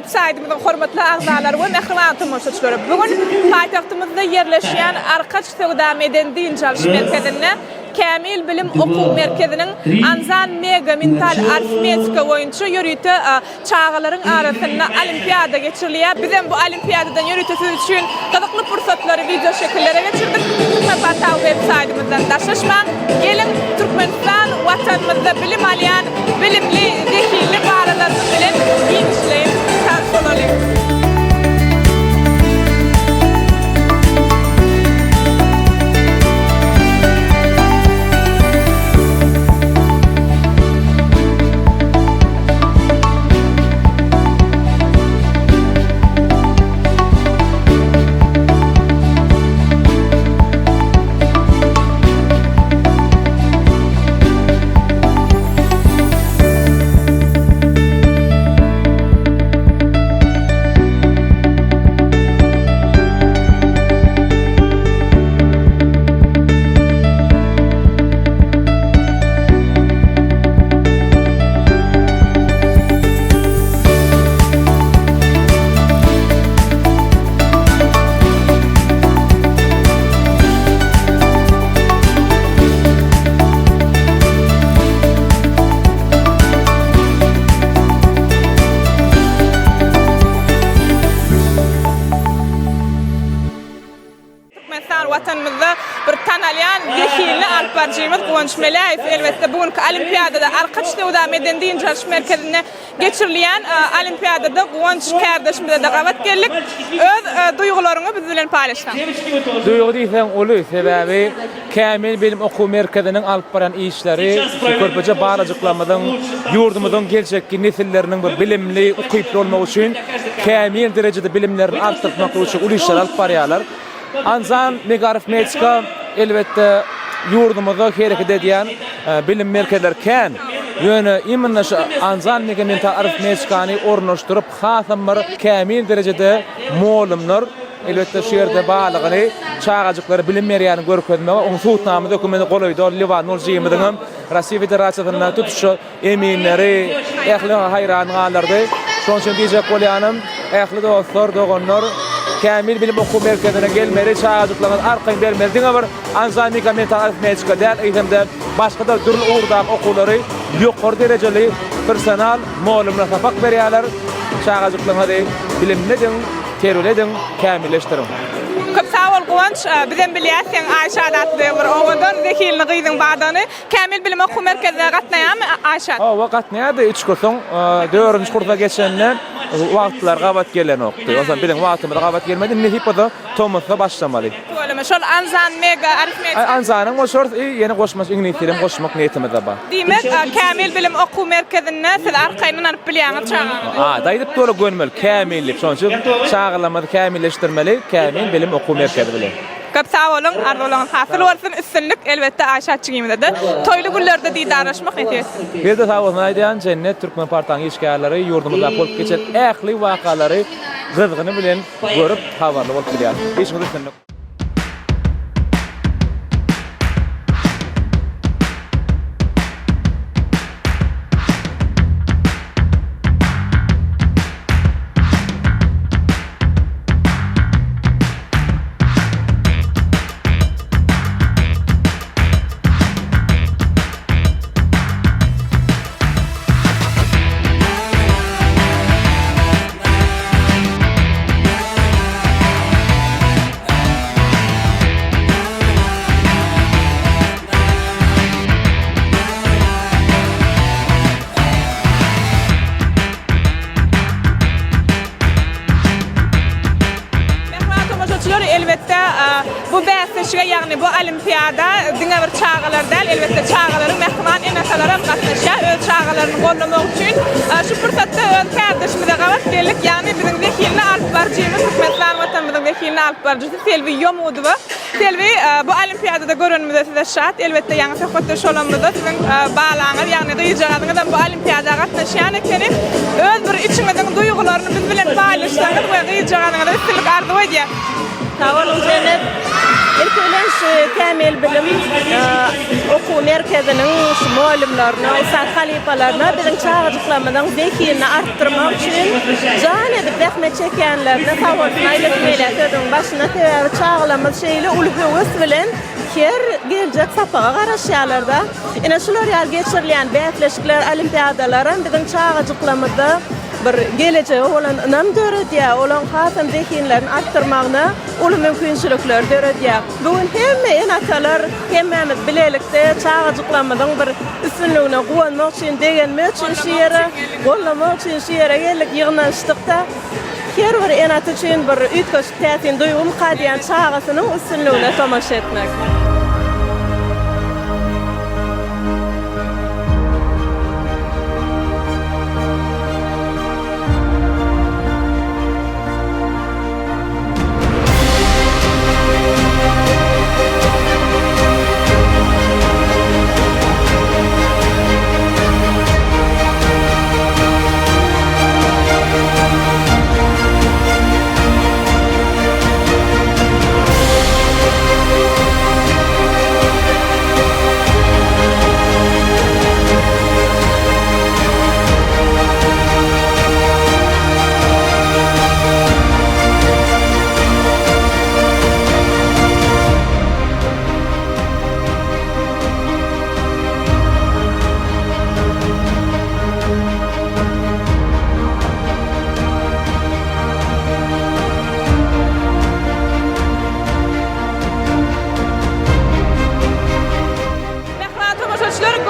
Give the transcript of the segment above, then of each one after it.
web saytymyzyň hormatly agzalary we mehriban tamaşaçylary. Bugün paýtagtymyzda yerleşýän Arkaç Söwda Medeni Çalyş Merkezine Kämil Bilim Okuw Merkeziniň Anzan Mega Mental Arifmetika boýunça ýörüýte çağalaryň arasynda olimpiada geçirilýär. Biz hem bu olimpiadadan ýörüýtesiz üçin gyzykly fursatlary video şekillere geçirdik. Taw web saytymyzdan daşlaşman. Gelin Türkmenistan watanymyzda bilim alýan bilimli, zehirli baralaryny bilen giňişleýin. Tanışmaly. Watanymyzda bir tanalyan zehirli alyp barjymiz Gowunç Melaýew elbetde bugünkü olimpiadada Arkaç Söwda Medeni Çalyş Merkezine geçirilýän olimpiadada Gowunç kardeşimize de gabat geldik. Öz duýgularyňy biz bilen paýlaşdyk. Duýgy diýsem oluý sebäbi Kämil Bilim Okuw Merkeziniň alyp baran işleri körpeje barajyklamydyň ýurdumyzyň geljekki nesilleriniň bir bilimli, ukyply bolmagy üçin kämil derejede bilimlerini artdyrmak üçin uly işler alyp barýarlar. Anzan Mega Arifmetika elbette yurdumuzda hareket edýän bilim merkezleri kän. Ýöne immanna şu Anzan Mega Mental Arifmetikany ornaşdyryp hasam bir kämil derejede moğlumlar elbette şu ýerde balygyny çağajyklary bilim berýän görkezmegi oň suwtnamy dokumenti golaýdy. Liwan Nurjymydyň Russiýa Federatsiýasyna tutuşy eminleri, ähli haýranylardy. Şoň üçin diýjek bolýanym, ähli dostlar, dogonlar Kämil Bilim Okuw Merkezine gelmeli, çağajyklaryň arkaň bermeli. Diňe bir Anzan Mega Mental Arifmetika däl, eýdemde başga-da türlü uğurdan okulary ýokary derejeli personal moğlumlar tapak berýärler. Çağajyklaryňy bilimlediň, terwlediň, kämilleşdiriň. Köp sağ ol Gowunç. Bizem bilýärsiň Aýşa adly bir owadan zehirli gyzyň badany Kämil Bilim Okuw Merkezine gatnaýarmy Aýşa? O gatnaýardy 3 kursyň 4-nji kursa geçenden wagtlar gabat gelen okdy. Osan bilen wagtymda gabat gelmedi. Nehipada Tomas'a başlamaly. Söyleme şol Anzan Mega Arifmetika. Anzanyň o şort ýene goşmaş iňnitirim goşmak niýetimde bar. Diýmek Kämil Bilim Okuw Merkezine siz arkaýyndan alyp bilýäňiz çağa. Daýdyp dolu görmeli, kämillik. Şoň üçin çağlamady kämilleşdirmeli, Kämil Bilim Okuw Merkezi bilen. Köp sağ olun, arzularınız hasyl bolsun, üstünlük elbette Aýşa çygymyda. Toýly günlerde diýdarlaşmak etýärsiz. Bir de sağ olun aýdýan Cennet Türkmen Partagyň işgärleri ýurdumyzda bolup geçen ähli wakalary gyzgyny bilen görüp habarly bolup bilýär. Hiçbir üstünlük. Elbette bu bäsleşige ýagny bu olimpiada diňe bir çağalar däl, elbette çağalaryň mehman enasalara gatnaşýar. Öz çağalaryny gollamak üçin şu fursatda öz kardeşimize gabat geldik. Ýagny biziň zehirli alyp barjymiz Türkmenistan watanymyzyň zehirli alyp barjysy Selvi Ýomudowa. Selvi bu olimpiadada görünmede size şat. Elbette ýa-ni söhbetde şolamyzda siziň balaňyz ýagny diýjäňizden bu olimpiadada gatnaşýan ekeni öz bir içiňizden duýgularyny biz bilen paýlaşsaňyz we diýjäňizden üstünlik arzu edýär. Sağ olun Cennet. İlk ölen Kamil Bilim Oku Merkezi'nin muallimlerini, Usta halifalarını bizim çağırdıklarımızın zekiyini arttırmak için can edip zahmet çekenlerini favorusuna iletmeyle başına sebebi çağılamız şeyle ulhuğuz bilen her gelecek sapağa qaraşýarlarda. Ine şular ýaly geçirilen bätleşikler, olimpiyadaların bizim çağırdıklarımızda bir geleceği olan nam döredýär, olan hasam zekinlerini arttırmagyna uly mümkinçilikler döredýär. Bugün hemme enatalar hemmemiz bilelikde çağırdıklarymyzyň bir üstünligine gowanmak üçin degenmek üçin şeýere, gollamak üçin şeýere geldik ýygnaşdykda her bir enat üçin bir üýtgeç täsin duýgum kadýan çağasynyň üstünligine tamaşa etmek.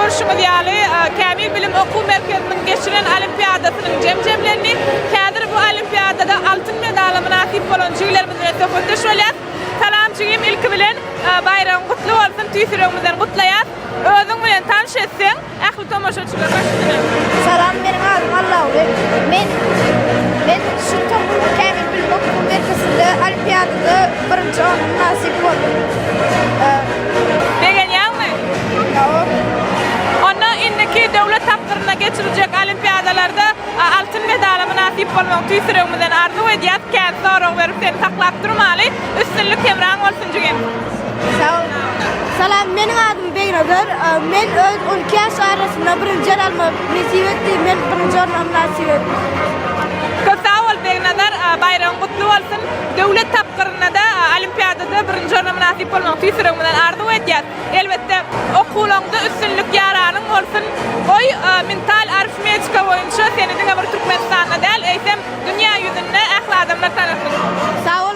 Görüşümüz ýaly Kamil Bilim Oku Merkezi'nin geçiren olimpiyadasynyň jemjemlerini häzir bu olimpiyadada altın medala münasip bolan jüýlerimiz bilen söhbetdeş bolýar. Salam jüýüm ilki bilen bayram gutly bolsun, tüýsüregimizden gutlaýar. Özüň bilen tanış etseň, ähli tomoşaçylar başlaýar. Salam, benim adım Allah'u. Ben şu Kamil Bilim Oku Merkezi'nde olimpiyadada birinci olmam nasip oldu. Degen ýagmy? Ýa. Onda indiki döwlet tapgyryna geçirijek olimpiyadalarda altın medala münasip bolmak tüýsüregimizden arzu edýär. Käz sorag berip seni saklap durmaly. Üstünlük kemraň bolsun jügem. Sağ ol. Salam, benim adım Beýnagar. Men öz 12 ýaş arasynda birinji alma nasip etdim. Men birinji olmam nasip etdim. Köp sağ ol Beýnagar, bayram gutly bolsun. Döwlet tapgyryna da olimpiyadada birinji olma münasip bolmak tüýsüregimizden arzu edýär. Elbetde okuwlaňda üstünlük ýaranyň bolsun. Oy mental arifmetika boýunça seni diňe bir Türkmenistanda däl, eýsem dünýä ýüzünde ähli adamlar tanysyn. Sağ ol.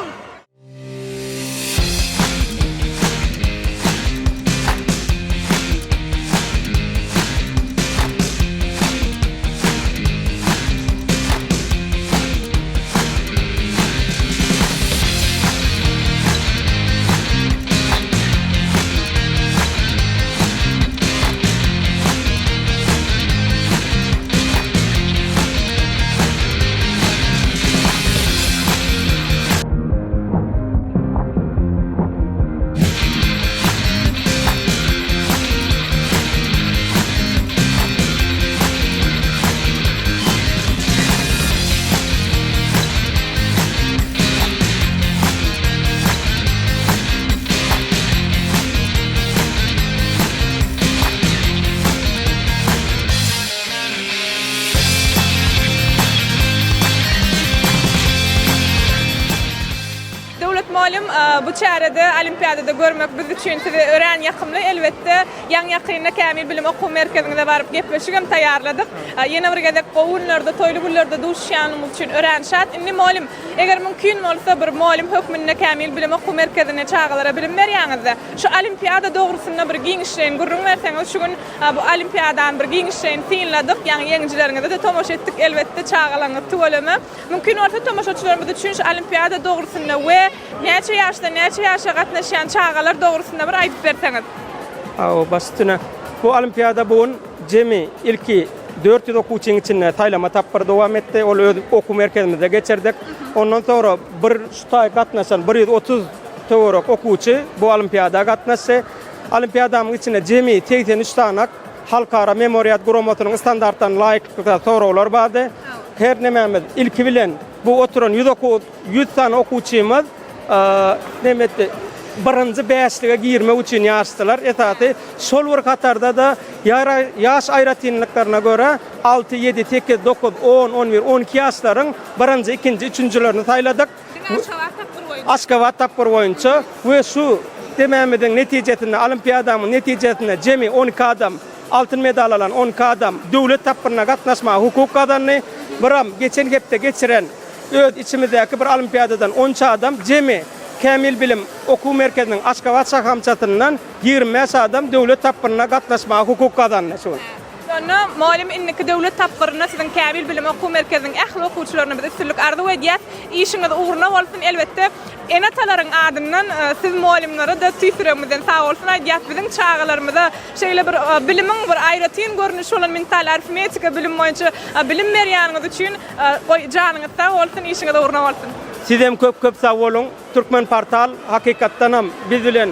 Muallim, bu çärede olimpiyadada görmek biz üçin sizi ören ýakymly. Elbetde ýan ýakynda Kamil Bilim Oku Merkezine baryp gepleşigem taýýarladyk. Ýene bir gezek gowunlarda, toýly günlerde duşýanymyz üçin ören şat. Indi muallim, eger mümkin bolsa bir muallim hökmünde Kamil Bilim Oku Merkezine çağalara bilim berýäňizde, şu olimpiyada dogrusynda bir giňişleýin gurrun berseňiz, şu gün bu olimpiyadan bir giňişleýin tiýinladyk. Ýani ýeňjilerinize de tomoş etdik. Elbetde çağalaňyz tüweleme. Mümkin bolsa tomoşaçylarymyz üçin şu olimpiyada dogrusynda we näçe ýaşa gatnaşan çağalar dogrusynda bir aýdyp berseňiz. Basitine bu olimpiyada bugün jemi ilki 400 okuwçynyň içinde taýlama tapyr dowam etdi. Ol öz oku merkezimizde geçirdik. Ondan sonra bir şutaý gatnaşan 130 töwerek okuwçy bu olimpiyada gatnaşdy. Olimpiyadamyň içinde jemi 83 tanak halkara memoriýat guramatynyň standartlaryna laýyklykda sorawlar bardy. Her nememiz ilki bilen bu oturan 100 tane okuwçymyz demetdi birinji beşlige girmek üçin ýaşdylar. Etaty şol bir katarda da ýaş aýratynlyklarına göre 6, 7, 8, 9, 10, 11, 12 ýaşlaryň birinji, ikinji, üçüncülerini taýladyk. Aşgabat tapyr boýunça we şu dememizin netijesinde olimpiadamyň netijesinde jemi 12 adam altın medal alan 12 adam döwlet tapyryna gatnaşma hukuk kazandy. Biram geçen gepde geçiren öz içimizdäki bir olimpiadadan 10 adam jemi Kämil Bilim Okuw Merkeziniň Aşgabat şahamçatyndan 25 adam döwlet tapyryna gatnaşma hukuk kazandy. Sonra muallim inniki döwlet tapyryna sizin Kämil Bilim Okuw Merkeziniň ähli okuwçylaryna biz üstünlük ardy edýär. İşiňiz uğruna bolsun elbetde. Enatalaryň adyndan siz muallimlere de tüýsüremizden sag bolsun aýdýar. Biziň çağalarymyzda şeýle bir bilimiň bir aýratyn görnüşi bolan mental aritmetika bilim boýunça bilim berýäniňiz üçin janyňyz sag bolsun, işiňiz uğruna bolsun. Sizem köp sag bolun. Türkmen Portal hakykatdan ham biz bilen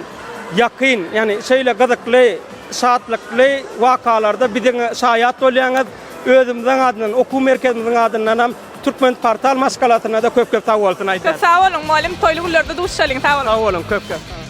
ýakyn, ýani şeýle gyzykly, şatlykly wakalarda biziň şaýat bolýaňyz. Özümizden adından, Okuw Merkezimizin adından ham Türkmen Portal maskalatyna da köp sag bolsun aýdýar. Sag bolun muallim, toýly günlerde duşşalyň, sag bolun. Sag bolun, köp.